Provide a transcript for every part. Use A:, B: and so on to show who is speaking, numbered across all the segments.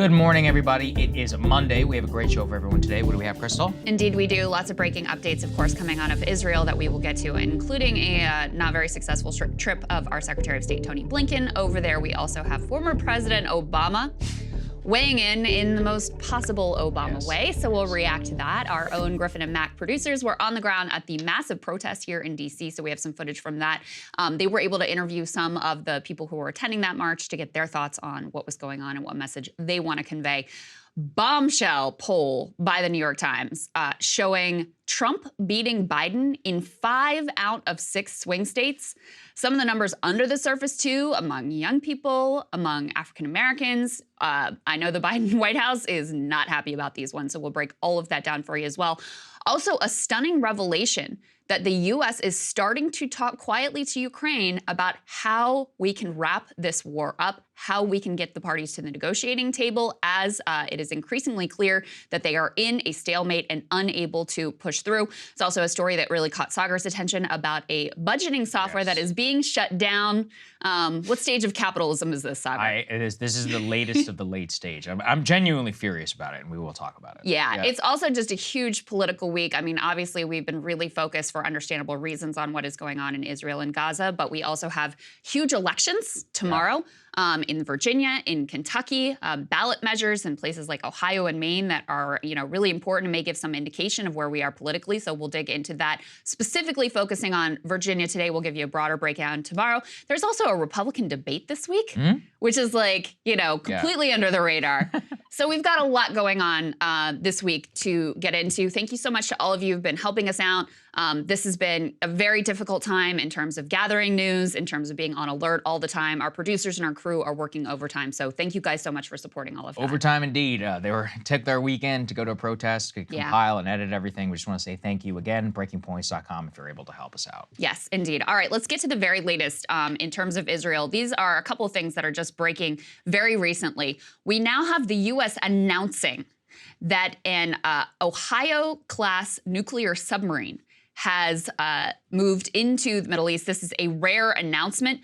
A: Good morning, everybody. It is Monday. We have a great show for everyone today. What do we have, Krystal?
B: Indeed, we do. Lots of breaking updates, of course, coming out of Israel that we will get to, including a not very successful trip of our Secretary of State, Tony Blinken, over there. We also have former President Obama weighing in the most possible Obama way, so we'll react to that. Our own Griffin and Mac producers were on the ground at the massive protest here in D.C., so we have some footage from that. They were able to interview some of the people who were attending that march to get their thoughts on what was going on and what message they want to convey. Bombshell poll by the New York Times showing Trump beating Biden in 5 out of 6 swing states. Some of the numbers under the surface, too, among young people, among African Americans. I know the Biden White House is not happy about these ones, so we'll break all of that down for you as well. Also, a stunning revelation that the U.S. is starting to talk quietly to Ukraine about how we can wrap this war up, how we can get the parties to the negotiating table, as it is increasingly clear that they are in a stalemate and unable to push through. It's also a story that really caught Saagar's attention about a budgeting software that is being shut down. What stage of capitalism is this, Saagar?
A: This is the latest of the late stage. I'm genuinely furious about it, and we will talk about it.
B: Yeah, it's also just a huge political week. I mean, obviously, we've been really focused for understandable reasons on what is going on in Israel and Gaza, but we also have huge elections tomorrow. In Virginia, in Kentucky, ballot measures in places like Ohio and Maine that are, really important and may give some indication of where we are politically. So we'll dig into that, specifically focusing on Virginia today. We'll give you a broader breakdown tomorrow. There's also a Republican debate this week, which is completely under the radar. So we've got a lot going on this week to get into. Thank you so much to all of you who've been helping us out. This has been a very difficult time in terms of gathering news, in terms of being on alert all the time. Our producers and our crew are working overtime. So thank you guys so much for supporting all of that.
A: Overtime indeed. They took their weekend to go to a protest, to compile and edit everything. We just want to say thank you again, breakingpoints.com, if you're able to help us out.
B: Yes, indeed. All right, let's get to the very latest in terms of Israel. These are a couple of things that are just breaking very recently. We now have the U.S. announcing that an Ohio-class nuclear submarine has moved into the Middle East. This is a rare announcement.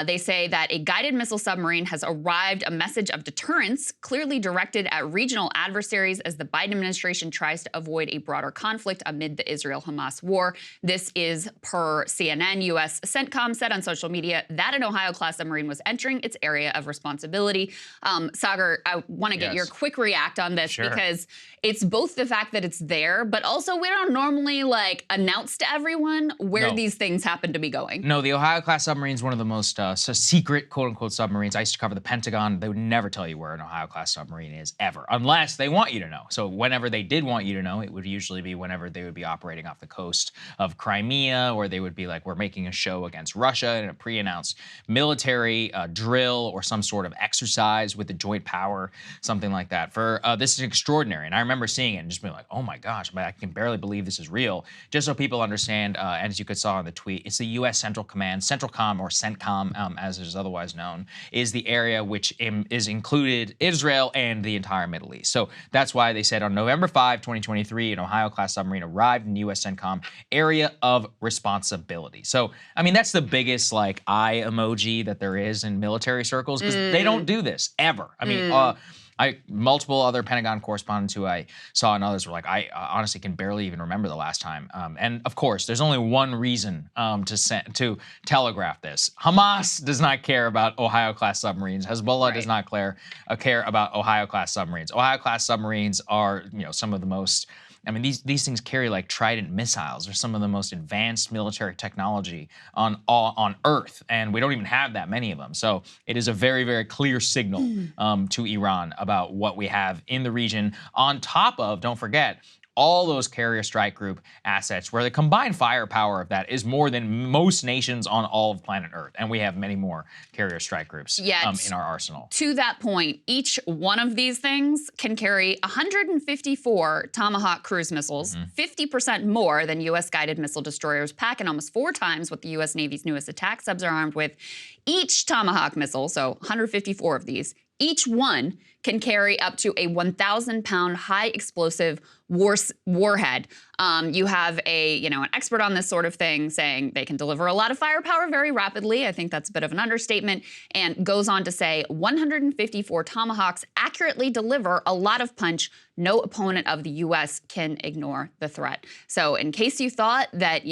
B: They say that a guided missile submarine has arrived, a message of deterrence clearly directed at regional adversaries as the Biden administration tries to avoid a broader conflict amid the Israel-Hamas war. This is per CNN. U.S. CENTCOM said on social media that an Ohio-class submarine was entering its area of responsibility. Saagar, I want to get your quick react on this because it's both the fact that it's there, but also we don't normally announce to everyone where these things happen to be going.
A: No, the Ohio-class submarine is one of the most secret, quote-unquote, submarines. I used to cover the Pentagon. They would never tell you where an Ohio-class submarine is, ever, unless they want you to know. So whenever they did want you to know, it would usually be whenever they would be operating off the coast of Crimea, or they would be like, we're making a show against Russia in a pre-announced military drill or some sort of exercise with the joint power, something like that. This is extraordinary. And I remember seeing it and just being like, oh my gosh, I can barely believe this is real. Just so people understand, and as you could saw in the tweet, it's the U.S. Central Command, CENTCOM, or CENTCOM, as it is otherwise known, is the area which is included Israel and the entire Middle East. So that's why they said on November 5, 2023, an Ohio-class submarine arrived in U.S. CENTCOM area of responsibility. So, I mean, that's the biggest, eye emoji that there is in military circles, because they don't do this, ever. I mean, multiple other Pentagon correspondents who I saw and others were like, I honestly can barely even remember the last time. And of course, there's only one reason to telegraph this. Hamas does not care about Ohio-class submarines. Hezbollah does not care about Ohio-class submarines. Ohio-class submarines are, some of the most. I mean, these things carry Trident missiles. They're some of the most advanced military technology on Earth, and we don't even have that many of them. So it is a very, very clear signal to Iran about what we have in the region. On top of, don't forget, all those carrier strike group assets, where the combined firepower of that is more than most nations on all of planet Earth. And we have many more carrier strike groups in our arsenal.
B: To that point, each one of these things can carry 154 Tomahawk cruise missiles, 50% more than U.S. guided missile destroyers pack, and almost 4 times what the U.S. Navy's newest attack subs are armed with. Each Tomahawk missile, so 154 of these, each one can carry up to a 1,000-pound high explosive warhead. You have an expert on this sort of thing saying they can deliver a lot of firepower very rapidly. I think that's a bit of an understatement, and goes on to say 154 Tomahawks accurately deliver a lot of punch. No opponent of the U.S. can ignore the threat. So in case you thought that,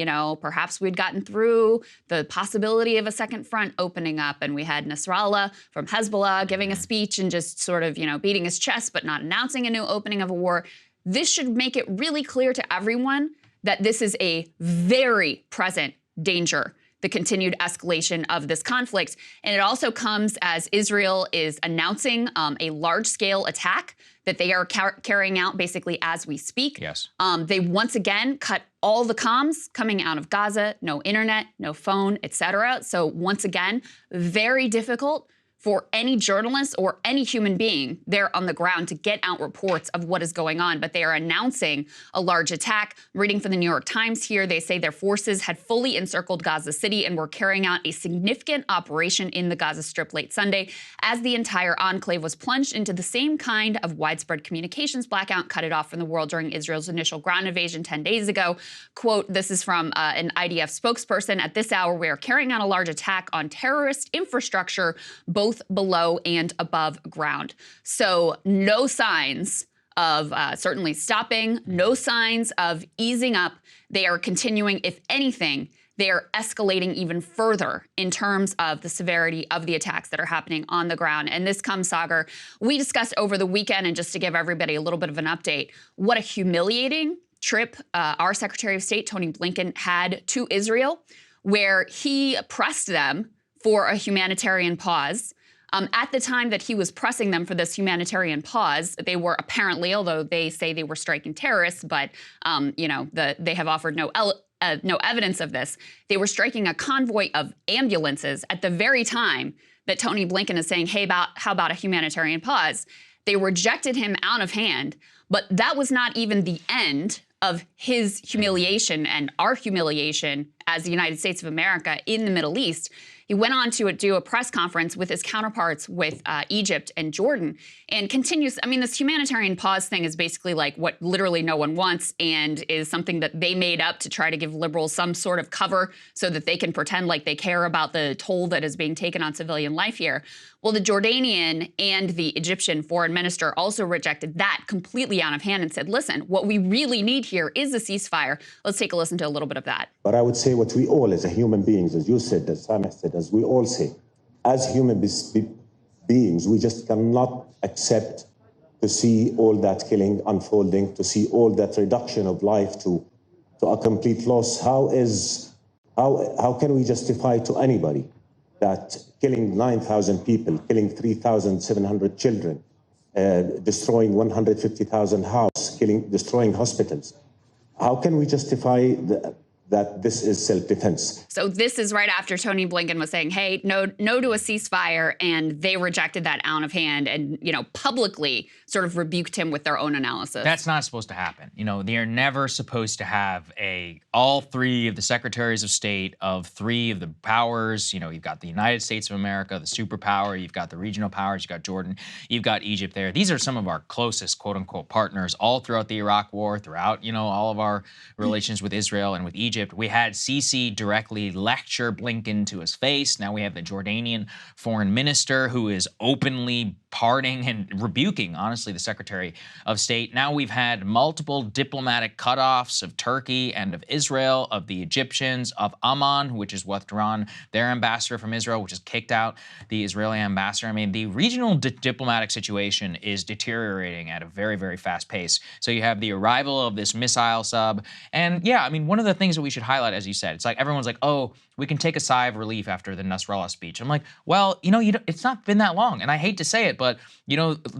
B: perhaps we'd gotten through the possibility of a second front opening up, and we had Nasrallah from Hezbollah giving a speech and just sort of, beating his chest but not announcing a new opening of a war, this should make it really clear to everyone that this is a very present danger, the continued escalation of this conflict. And it also comes as Israel is announcing a large-scale attack that they are carrying out basically as we speak.
A: Yes.
B: They once again cut all the comms coming out of Gaza, no internet, no phone, etc. So once again, very difficult for any journalist or any human being there on the ground to get out reports of what is going on. But they are announcing a large attack. I'm reading from the New York Times here. They say their forces had fully encircled Gaza City and were carrying out a significant operation in the Gaza Strip late Sunday as the entire enclave was plunged into the same kind of widespread communications blackout, cut it off from the world during Israel's initial ground invasion 10 days ago. Quote, this is from an IDF spokesperson. At this hour, we are carrying out a large attack on terrorist infrastructure, both below and above ground. So no signs of certainly stopping, no signs of easing up. They are continuing. If anything, they are escalating even further in terms of the severity of the attacks that are happening on the ground. And this comes, Saagar, we discussed over the weekend, and just to give everybody a little bit of an update, what a humiliating trip our Secretary of State, Tony Blinken, had to Israel, where he pressed them for a humanitarian pause. At the time that he was pressing them for this humanitarian pause, they were apparently, although they say they were striking terrorists, but they have offered no evidence of this. They were striking a convoy of ambulances at the very time that Tony Blinken is saying, hey, how about a humanitarian pause? They rejected him out of hand, but that was not even the end of his humiliation and our humiliation as the United States of America in the Middle East. He went on to do a press conference with his counterparts with Egypt and Jordan and continues. I mean, this humanitarian pause thing is basically like what literally no one wants and is something that they made up to try to give liberals some sort of cover so that they can pretend like they care about the toll that is being taken on civilian life here. Well, the Jordanian and the Egyptian foreign minister also rejected that completely out of hand and said, listen, what we really need here is a ceasefire. Let's take a listen to a little bit of that.
C: But I would say what we all as human beings, as you said, as Sameh said, as we all say, as human beings, we just cannot accept to see all that killing unfolding, to see all that reduction of life to a complete loss. How can we justify to anybody that killing 9,000 people, killing 3,700 children, destroying 150,000 houses, destroying hospitals? How can we justify that this is self-defense?
B: So this is right after Tony Blinken was saying, hey, no to a ceasefire, and they rejected that out of hand and, publicly sort of rebuked him with their own analysis.
A: That's not supposed to happen. They're never supposed to have all three of the secretaries of state of three of the powers. You've got the United States of America, the superpower, you've got the regional powers, you've got Jordan, you've got Egypt there. These are some of our closest, quote unquote, partners all throughout the Iraq war, throughout, all of our relations with Israel and with Egypt. We had Sisi directly lecture Blinken to his face. Now we have the Jordanian foreign minister who is openly pardoning and rebuking, honestly, the Secretary of State. Now we've had multiple diplomatic cutoffs of Turkey and of Israel, of the Egyptians, of Amman, which has withdrawn their ambassador from Israel, which has kicked out the Israeli ambassador. I mean, the regional diplomatic situation is deteriorating at a very, very fast pace. So you have the arrival of this missile sub. And yeah, I mean, one of the things that we should highlight, as you said, it's like everyone's like, oh, we can take a sigh of relief after the Nasrallah speech. I'm like, well, it's not been that long. And I hate to say it, but,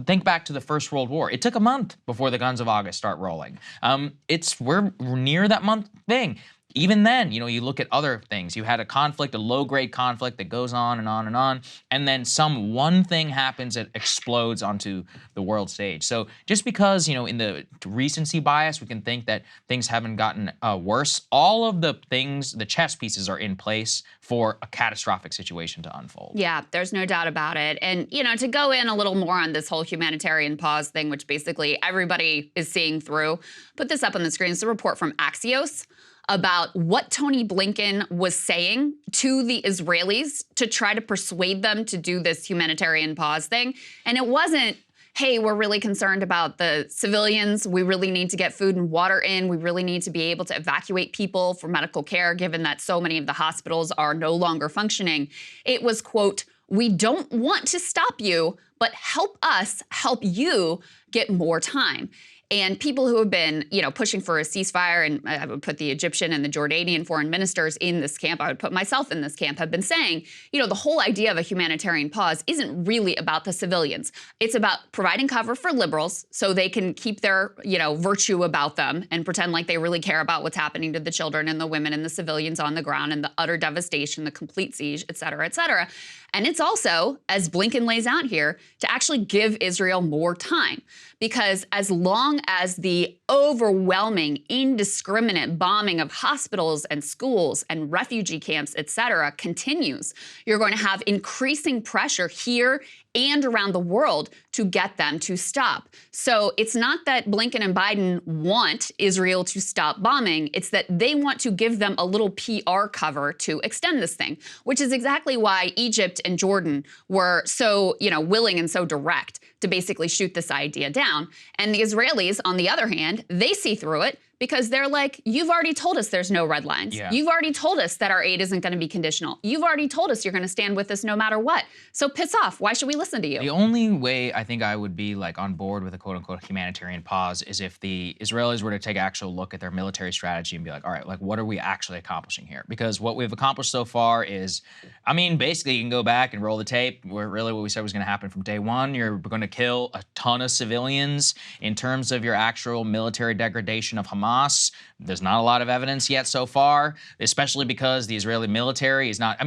A: think back to the First World War. It took a month before the guns of August start rolling. We're near that month thing. even then, you look at other things. You had a conflict, a low-grade conflict that goes on and on and on, and then some one thing happens that explodes onto the world stage. So just because, in the recency bias, we can think that things haven't gotten worse, all of the things, the chess pieces are in place for a catastrophic situation to unfold.
B: Yeah, there's no doubt about it. And, to go in a little more on this whole humanitarian pause thing, which basically everybody is seeing through, put this up on the screen. It's a report from Axios about what Tony Blinken was saying to the Israelis to try to persuade them to do this humanitarian pause thing. And it wasn't, hey, we're really concerned about the civilians. We really need to get food and water in. We really need to be able to evacuate people for medical care, given that so many of the hospitals are no longer functioning. It was, quote, we don't want to stop you, but help us help you get more time. And people who have been, pushing for a ceasefire, and I would put the Egyptian and the Jordanian foreign ministers in this camp, I would put myself in this camp, have been saying, the whole idea of a humanitarian pause isn't really about the civilians. It's about providing cover for liberals so they can keep their, virtue about them and pretend like they really care about what's happening to the children and the women and the civilians on the ground and the utter devastation, the complete siege, et cetera, et cetera. And it's also, as Blinken lays out here, to actually give Israel more time. Because as long as the overwhelming, indiscriminate bombing of hospitals and schools and refugee camps, et cetera, continues, you're going to have increasing pressure here and around the world to get them to stop. So it's not that Blinken and Biden want Israel to stop bombing, it's that they want to give them a little PR cover to extend this thing, which is exactly why Egypt and Jordan were so, willing and so direct to basically shoot this idea down. And the Israelis, on the other hand, they see through it because they're like, you've already told us there's no red lines.
A: Yeah.
B: You've already told us that our aid isn't going to be conditional. You've already told us you're going to stand with us no matter what. So piss off. Why should we listen to you?
A: The only way I think I would be on board with a quote unquote humanitarian pause is if the Israelis were to take an actual look at their military strategy and be like, all right, what are we actually accomplishing here? Because what we've accomplished so far is, basically you can go back and roll the tape where really what we said was going to happen from day one. You're going to kill a ton of civilians. In terms of your actual military degradation of Hamas, there's not a lot of evidence yet so far, especially because the Israeli military is not,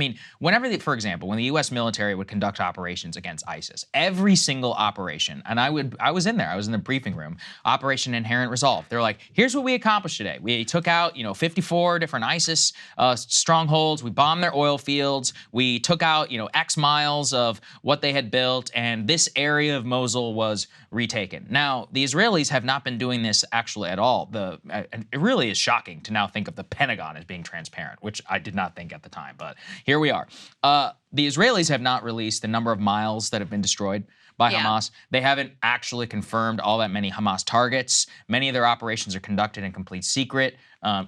A: for example, when the US military would conduct operations against ISIS, every single operation, and I was in there, I was in the briefing room, Operation Inherent Resolve. They're like, here's what we accomplished today. We took out, 54 different ISIS strongholds. We bombed their oil fields. We took out, X miles of what they had built, and this area of Mosul was retaken. Now, the Israelis have not been doing this actually at all. It really is shocking to now think of the Pentagon as being transparent, which I did not think at the time, but here we are. The Israelis have not released the number of miles that have been destroyed by Hamas. They haven't actually confirmed all that many Hamas targets. Many of their operations are conducted in complete secret.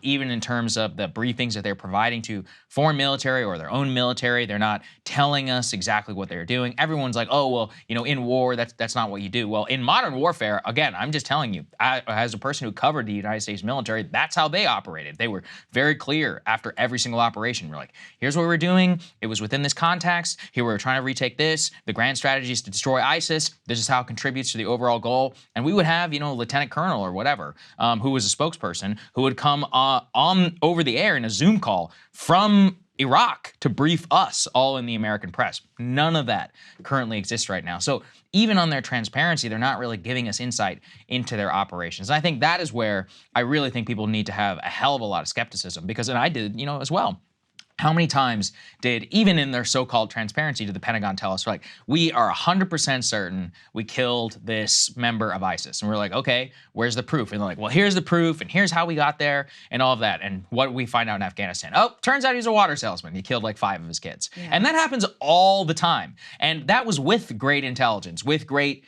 A: Even in terms of the briefings that they're providing to foreign military or their own military, they're not telling us exactly what they're doing. Everyone's like, oh, well, in war, that's not what you do. Well, in modern warfare, again, I'm just telling you, as a person who covered the United States military, that's how they operated. They were very clear after every single operation. We're like, here's what we're doing. It was within this context. Here we're trying to retake this. The grand strategy is to destroy ISIS. This is how it contributes to the overall goal. And we would have, lieutenant colonel or whatever, who was a spokesperson, who would come on over the air in a Zoom call from Iraq to brief us all in the American press. None of that currently exists right now. So even on their transparency, they're not really giving us insight into their operations. And I think that is where I really think people need to have a hell of a lot of skepticism, because, and I did, as well. How many times did, even in their so-called transparency, did the Pentagon tell us, we are 100% certain we killed this member of ISIS? And we're like, okay, where's the proof? And they're like, well, here's the proof, and here's how we got there, and all of that. And what did we find out in Afghanistan? Oh, turns out he's a water salesman. He killed 5 of his kids. Yeah. And that happens all the time. And that was with great intelligence, with great,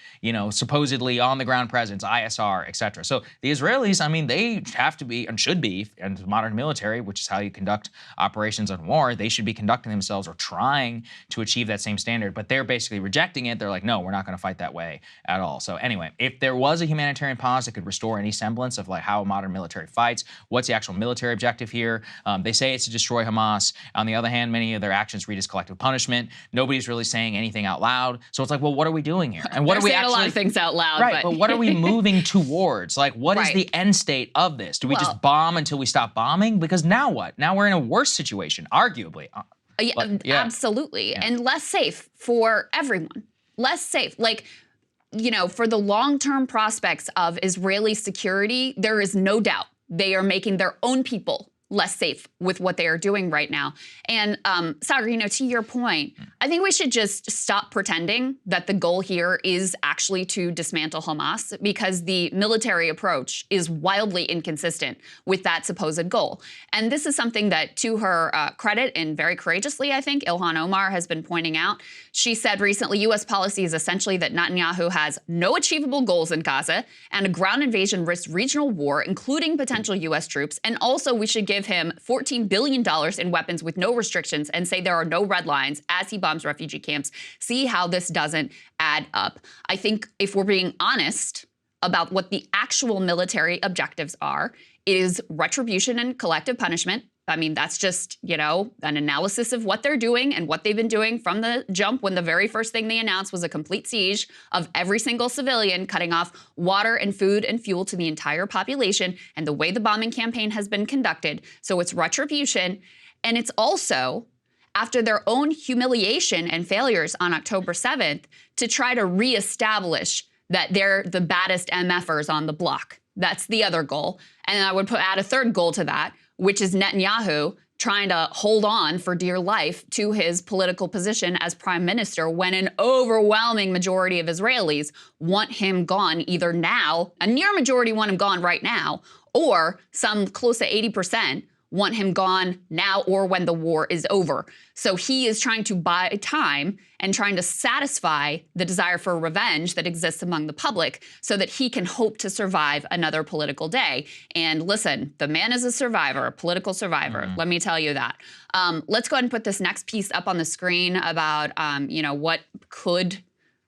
A: supposedly on-the-ground presence, ISR, et cetera. So the Israelis, they have to be and should be, and the modern military, which is how you conduct operations open war, they should be conducting themselves or trying to achieve that same standard, but they're basically rejecting it. They're like, no, we're not going to fight that way at all. So anyway, if there was a humanitarian pause that could restore any semblance of like how a modern military fights, what's the actual military objective here? They say it's to destroy Hamas. On the other hand, many of their actions read as collective punishment. Nobody's really saying anything out loud. So it's like, well, what are we doing here? And what
B: They're
A: are we
B: saying
A: actually—
B: a lot of things out loud,
A: right, but what are we moving towards? Like, what is
B: Right.
A: the end state of this? Do we
B: Well—
A: just bomb until we stop bombing? Because now what? Now we're in a worse situation, arguably.
B: Yeah, absolutely. And less safe for everyone. Less safe. Like, you know, for the long-term prospects of Israeli security, there is no doubt they are making their own people less safe with what they are doing right now. And Saagar, you know, to your point, I think we should just stop pretending that the goal here is actually to dismantle Hamas, because the military approach is wildly inconsistent with that supposed goal. And this is something that, to her credit, and very courageously, I think, Ilhan Omar has been pointing out. She said recently, U.S. policy is essentially that Netanyahu has no achievable goals in Gaza, and a ground invasion risks regional war, including potential U.S. troops. And also, we should give him $14 billion in weapons with no restrictions and say there are no red lines as he bombs refugee camps. See how this doesn't add up. I think if we're being honest about what the actual military objectives are, it is retribution and collective punishment. I mean, that's just, you know, an analysis of what they're doing and what they've been doing from the jump, when the very first thing they announced was a complete siege of every single civilian, cutting off water and food and fuel to the entire population, and the way the bombing campaign has been conducted. So it's retribution. And it's also, after their own humiliation and failures on October 7th, to try to reestablish that they're the baddest MFers on the block. That's the other goal. And I would add a third goal to that, which is Netanyahu trying to hold on for dear life to his political position as prime minister, when an overwhelming majority of Israelis want him gone either now, a near majority want him gone right now, or some close to 80% want him gone now or when the war is over. So he is trying to buy time and trying to satisfy the desire for revenge that exists among the public so that he can hope to survive another political day. And listen, the man is a survivor, a political survivor. Let me tell you that. Let's go ahead and put this next piece up on the screen about, you know, what could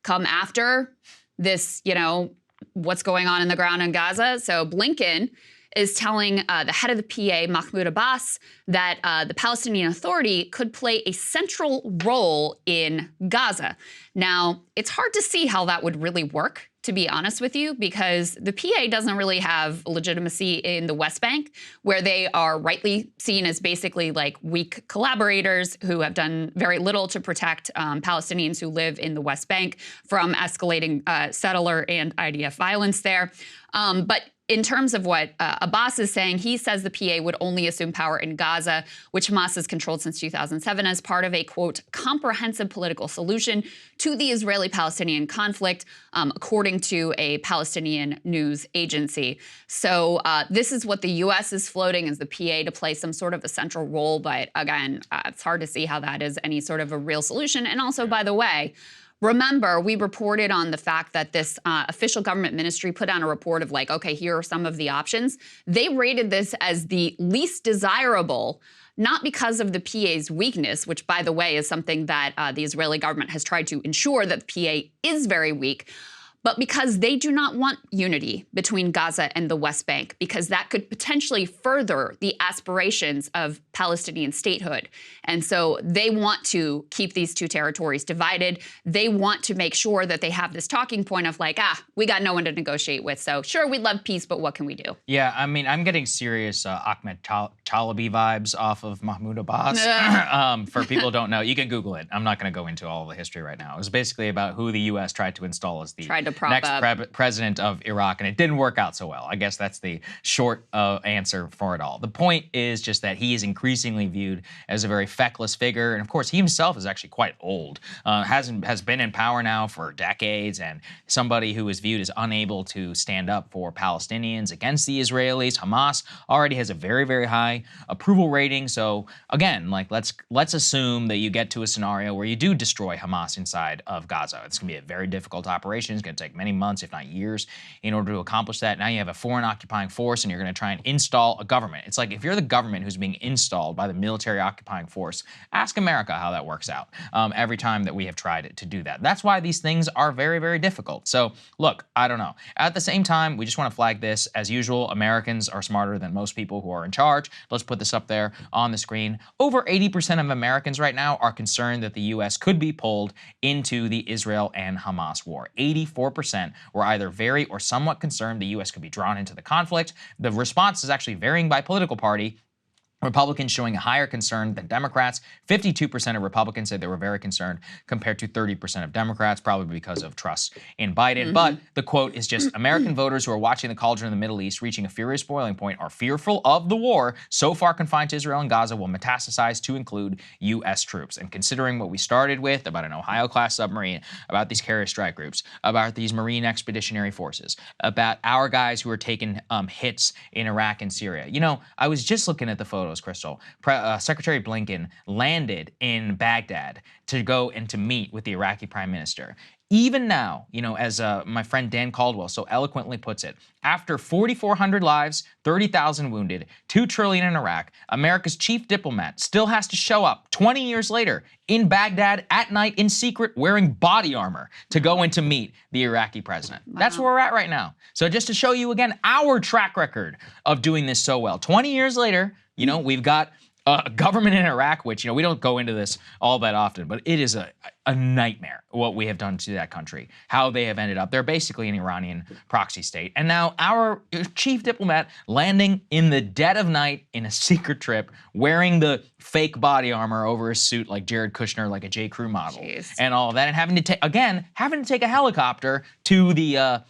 B: come after this, you know, what's going on in the ground in Gaza. So Blinken is telling the head of the PA, Mahmud Abbas, that the Palestinian Authority could play a central role in Gaza. Now, it's hard to see how that would really work, to be honest with you, because the PA doesn't really have legitimacy in the West Bank, where they are rightly seen as basically like weak collaborators who have done very little to protect Palestinians who live in the West Bank from escalating settler and IDF violence there. But in terms of what Abbas is saying, he says the PA would only assume power in Gaza, which Hamas has controlled since 2007, as part of a, quote, comprehensive political solution to the Israeli-Palestinian conflict, according to a Palestinian news agency. So this is what the U.S. is floating, as the PA to play some sort of a central role. But again, it's hard to see how that is any sort of a real solution. And also, by the way, remember, we reported on the fact that this official government ministry put out a report of like, okay, here are some of the options. They rated this as the least desirable, not because of the PA's weakness, which, by the way, is something that the Israeli government has tried to ensure that the PA is very weak, but because they do not want unity between Gaza and the West Bank, because that could potentially further the aspirations of Palestinian statehood. And so they want to keep these two territories divided. They want to make sure that they have this talking point of like, we got no one to negotiate with. So sure, we'd love peace, but what can we do?
A: Yeah, I mean, I'm getting serious Ahmed Chalabi vibes off of Mahmoud Abbas. For people who don't know, you can Google it. I'm not going to go into all the history right now. It was basically about who the U.S. tried to install as the next president of Iraq, and it didn't work out so well. I guess that's the short answer for it all. The point is just that he is increasingly viewed as a very feckless figure, and of course, he himself is actually quite old. Has been in power now for decades, and somebody who is viewed as unable to stand up for Palestinians against the Israelis. Hamas already has a very, very high approval rating. So again, like let's assume that you get to a scenario where you do destroy Hamas inside of Gaza. It's gonna be a very difficult operation. It's gonna take many months, if not years, in order to accomplish that. Now you have a foreign occupying force and you're going to try and install a government. It's like if you're the government who's being installed by the military occupying force, ask America how that works out every time that we have tried to do that. That's why these things are very, very difficult. So look, I don't know. At the same time, we just want to flag this. As usual, Americans are smarter than most people who are in charge. Let's put this up there on the screen. Over 80% of Americans right now are concerned that the U.S. could be pulled into the Israel and Hamas war. 84% were either very or somewhat concerned the U.S. could be drawn into the conflict. The response is actually varying by political party. Republicans showing a higher concern than Democrats. 52% of Republicans said they were very concerned compared to 30% of Democrats, probably because of trust in Biden. But the quote is just, American voters who are watching the cauldron in the Middle East reaching a furious boiling point are fearful of the war so far confined to Israel and Gaza will metastasize to include U.S. troops. And considering what we started with about an Ohio-class submarine, about these carrier strike groups, about these Marine Expeditionary Forces, about our guys who are taking hits in Iraq and Syria. You know, I was just looking at the photos, Krystal. Secretary Blinken landed in Baghdad to go and to meet with the Iraqi prime minister. Even now, you know, as my friend Dan Caldwell so eloquently puts it, after 4,400 lives, 30,000 wounded, $2 trillion in Iraq, America's chief diplomat still has to show up 20 years later in Baghdad at night in secret wearing body armor to go in to meet the Iraqi president. Wow. That's where we're at right now. So just to show you again our track record of doing this so well, 20 years later, you know, we've got a government in Iraq, which, you know, we don't go into this all that often, but it is a nightmare what we have done to that country, how they have ended up. They're basically an Iranian proxy state. And now our chief diplomat landing in the dead of night in a secret trip, wearing the fake body armor over his suit like Jared Kushner, like a J. Crew model. Jeez. And all of that, and having to take a helicopter to the,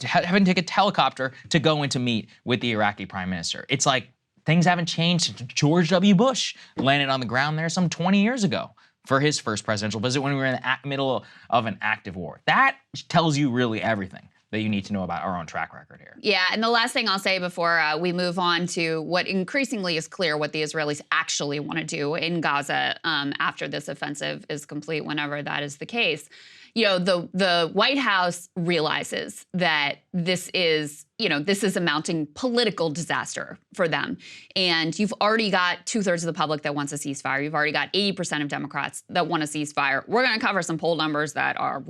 A: having to take a helicopter to go in to meet with the Iraqi prime minister. It's like, things haven't changed since George W. Bush landed on the ground there some 20 years ago for his first presidential visit when we were in the middle of an active war. That tells you really everything that you need to know about our own track record here.
B: Yeah, and the last thing I'll say before we move on to what increasingly is clear what the Israelis actually want to do in Gaza after this offensive is complete, whenever that is the case. You know, the White House realizes that this is a mounting political disaster for them. And you've already got 2/3 of the public that wants a ceasefire. You've already got 80% of Democrats that want a ceasefire. We're going to cover some poll numbers that are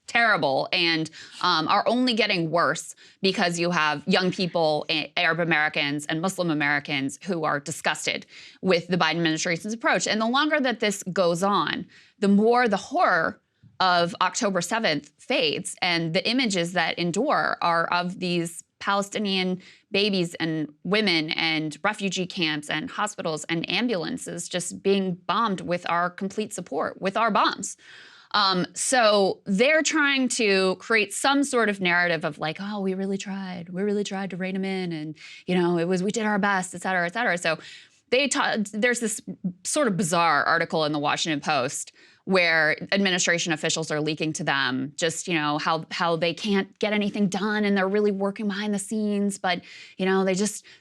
B: terrible and are only getting worse because you have young people, Arab Americans and Muslim Americans who are disgusted with the Biden administration's approach. And the longer that this goes on, the more the horror of October 7th fades, and the images that endure are of these Palestinian babies and women and refugee camps and hospitals and ambulances just being bombed with our complete support, with our bombs. So they're trying to create some sort of narrative of like, oh, we really tried to rein them in, and we did our best, et cetera, et cetera. So there's this sort of bizarre article in the Washington Post where administration officials are leaking to them just, how they can't get anything done and they're really working behind the scenes, but, the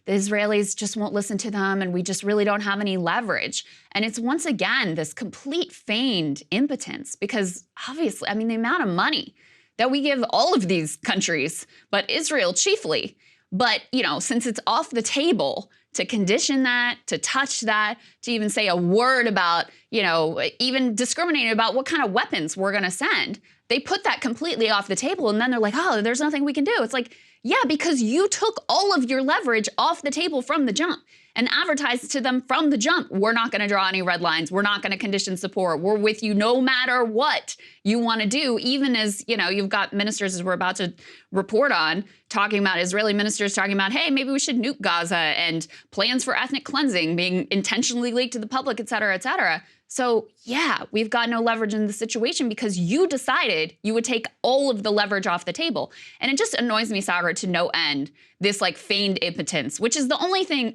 B: Israelis just won't listen to them and we just really don't have any leverage. And it's once again this complete feigned impotence because obviously, the amount of money that we give all of these countries, but Israel chiefly, but, since it's off the table to condition that, to touch that, to even say a word about, even discriminating about what kind of weapons we're going to send. They put that completely off the table and then they're like, oh, there's nothing we can do. It's like, yeah, because you took all of your leverage off the table from the jump and advertised to them from the jump. We're not going to draw any red lines. We're not going to condition support. We're with you no matter what you want to do, even as, you've got ministers, as we're about to report on, talking about Israeli ministers talking about, hey, maybe we should nuke Gaza and plans for ethnic cleansing being intentionally leaked to the public, et cetera, et cetera. So yeah, we've got no leverage in the situation because you decided you would take all of the leverage off the table. And it just annoys me, Saagar, to no end, this like feigned impotence, which is the only thing,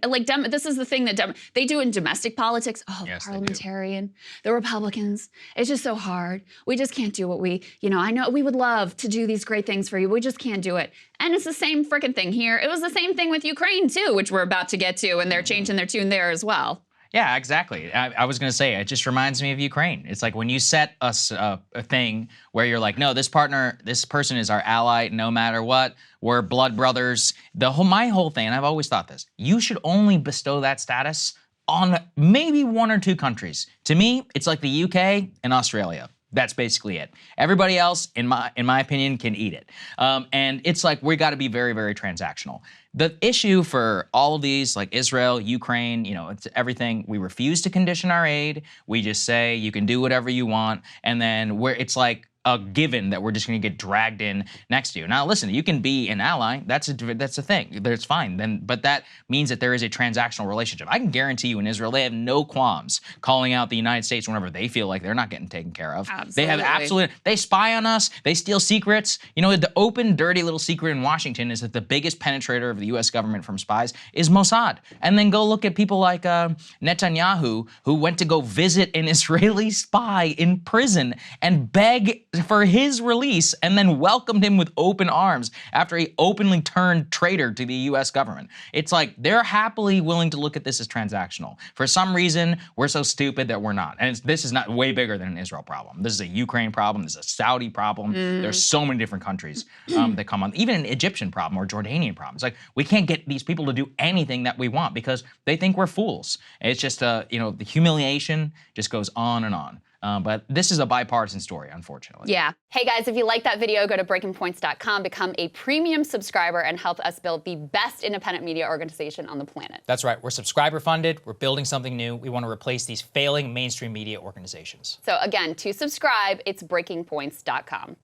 B: this is the thing that they do in domestic politics. Oh, yes, the parliamentarian, the Republicans, it's just so hard. We just can't do what I know we would love to do these great things for you. We just can't do it. And it's the same freaking thing here. It was the same thing with Ukraine too, which we're about to get to, and they're changing their tune there as well.
A: Yeah, exactly. I was going to say, it just reminds me of Ukraine. It's like when you set us a thing where you're like, no, this person is our ally no matter what. We're blood brothers. My whole thing, and I've always thought this, you should only bestow that status on maybe one or two countries. To me, it's like the UK and Australia. That's basically it. Everybody else, in my opinion, can eat it. And it's like we got to be very, very transactional. The issue for all of these, like Israel, Ukraine, it's everything. We refuse to condition our aid. We just say you can do whatever you want, and then it's like a given that we're just going to get dragged in next to you. Now, listen, you can be an ally. That's a thing. That's fine. But that means that there is a transactional relationship. I can guarantee you in Israel, they have no qualms calling out the United States whenever they feel like they're not getting taken care of.
B: Absolutely.
A: They spy on us. They steal secrets. The open, dirty little secret in Washington is that the biggest penetrator of the U.S. government from spies is Mossad. And then go look at people like Netanyahu, who went to go visit an Israeli spy in prison and beg for his release, and then welcomed him with open arms after he openly turned traitor to the U.S. government. It's like they're happily willing to look at this as transactional. For some reason, we're so stupid that we're not. And this is not way bigger than an Israel problem. This is a Ukraine problem. This is a Saudi problem. There's so many different countries that come on. Even an Egyptian problem or Jordanian problem. It's like we can't get these people to do anything that we want because they think we're fools. It's just, the humiliation just goes on and on. But this is a bipartisan story, unfortunately.
B: Yeah. Hey guys, if you like that video, go to breakingpoints.com, become a premium subscriber, and help us build the best independent media organization on the planet.
D: That's right. We're subscriber funded. We're building something new. We want to replace these failing mainstream media organizations.
B: So again, to subscribe, it's breakingpoints.com.